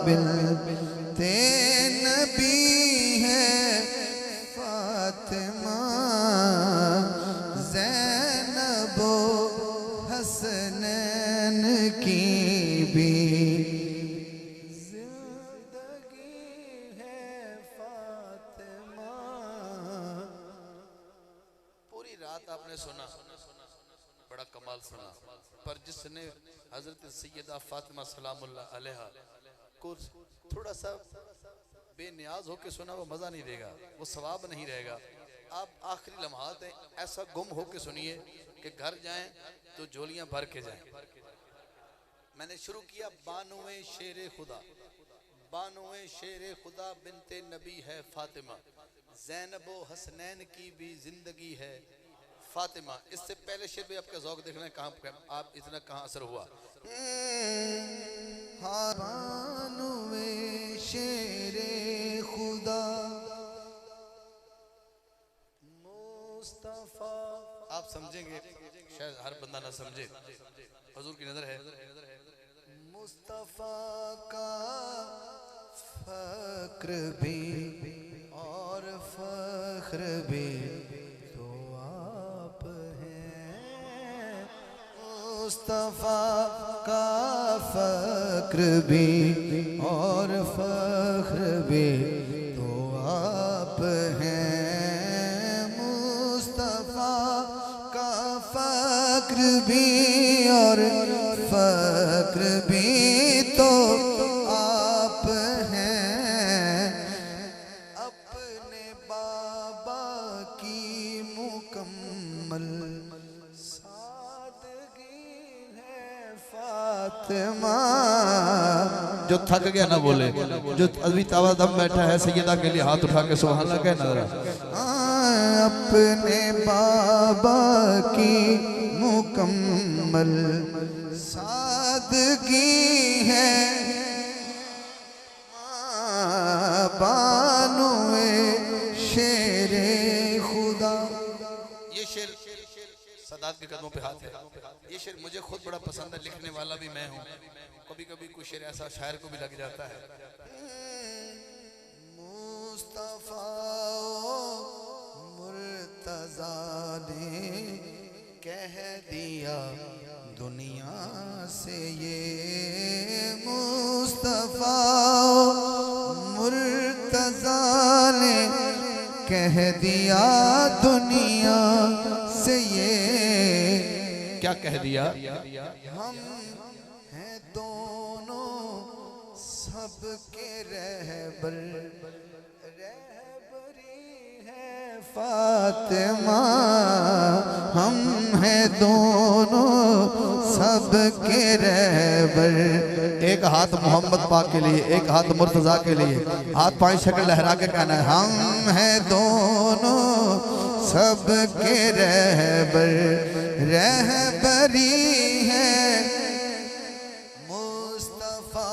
बिनते नबी है फातिमा, ज़ैनबो हसनैन की भी जिंदगी है फातिमा। पूरी रात आपने सुना, बड़ा कमाल सुना, पर जिसने हजरत सैयदा फातिमा सलामुल्लाह अलैहा को थोड़ा सा बेनियाज होके सुना, वो मजा नहीं देगा, वो सवाब नहीं रहेगा। आप आखिरी लम्हात हैं, ऐसा गुम होके सुनिए कि घर जाएं तो झोलियां भर के जाएं। मैंने शुरू किया बानुए शेरे खुदा, बानुए शेरे खुदा बिनते नबी है फातिमा, ज़ैनबो हसनैन की भी जिंदगी है फातिमा। इससे पहले शेर भी आपका ज़ौक़ देखना है, कहाँ आप इतना कहाँ असर हुआ। बानुए शेरे खुदा मुस्तफा, आप समझेंगे, शायद हर बंदा ना समझे, हुजूर की नजर है। मुस्तफा का फक्र भी और फख्र भी तो आप हैं। मुस्तफा का फक्र भी और फख्र भी तो आप हैं। मुस्तफा का फक्र भी और फक्र भी तो आप हैं। अपने बाबा की मुकम्मल सादगी है फातिमा। जो थक गया ना बोले, जो अभी तावादम बैठा है सैयदा के लिए हाथ उठा के सुभान अल्लाह कहना जरा। अपने बाबा की मुकम्मल सादगी है बानुए शेरे खुदा। ये शेर सदात के कदमों पे हाथ है। ये शेर मुझे खुद बड़ा पसंद है, लिखने वाला भी मैं हूँ। कभी कभी कोई शेर ऐसा शायर को भी लग जाता है। मुस्तफा मुर्तजा ने कह दिया दुनिया से ये, मुस्तफा मुर्तजा ने कह दिया दुनिया से ये। क्या कह दिया? हम हैं दोनों सबके रहबर, रहबरी है फातिमा। हम हैं दोनों सबके रहबर। एक हाथ मोहम्मद पाक के लिए, एक हाथ मुर्तजा के लिए, हाथ पांच शक्ल लहरा के कहना है हम हैं दोनों सबके रहबर, रहबरी है मुस्तफा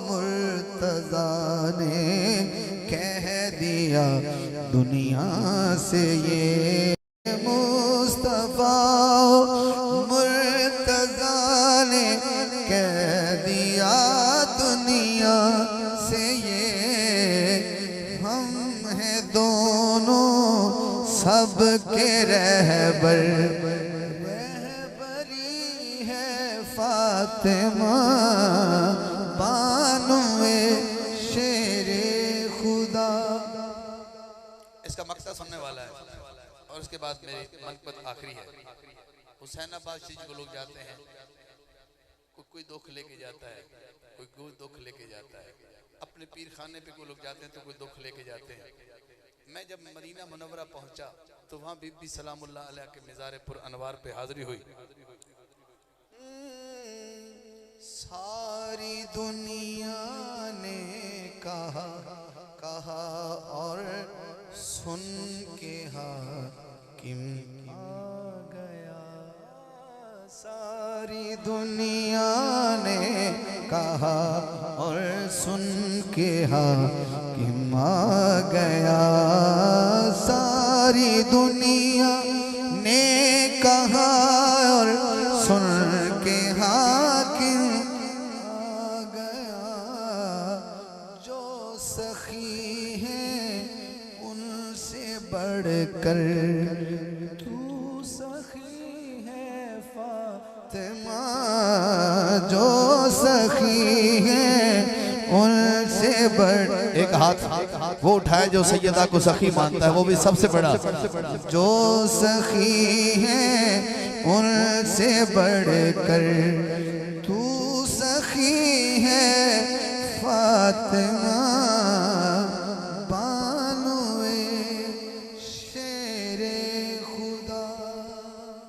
मुर्तजा ने कह दिया दुनिया से ये। मुस्तफा मुर्तजा ने कह दिया दुनिया से ये। हम हैं दोनों सबके रहबर, रहबरी है फातिमा बानुए शेरे खुदा। इसका मकसद सुनने वाला है और उसके बाद मेरी मनपत आखिरी है। हुसैनाबाद शरीफ को लोग जाते हैं, कोई दुख लेके जाता है, कोई दुख लेके जाता है। अपने पीर खाने पे कोई लोग जाते हैं तो कोई दुख लेके जाते हैं। मैं जब मदीना मुनव्वरा पहुंचा तो वहाँ बीबी सलामुल्लाह अलैहा के मिज़ारे पुर अनवार पे हाजिरी हुई। सारी दुनिया ने कहा कहा और सुन के हाकिम आ गया। सारी दुनिया ने कहा और सुन के हाकिम आ गया। सारी दुनिया ने कहा और सुन के हाकिम आ गया। कर, तू सखी है फातिमा जो सखी है उनसे बढ़। एक हाथ वो उठाए जो सैयदा को सखी मानता है, वो भी सबसे बड़ा। जो सखी है उनसे बढ़कर तू सखी है फातिमा।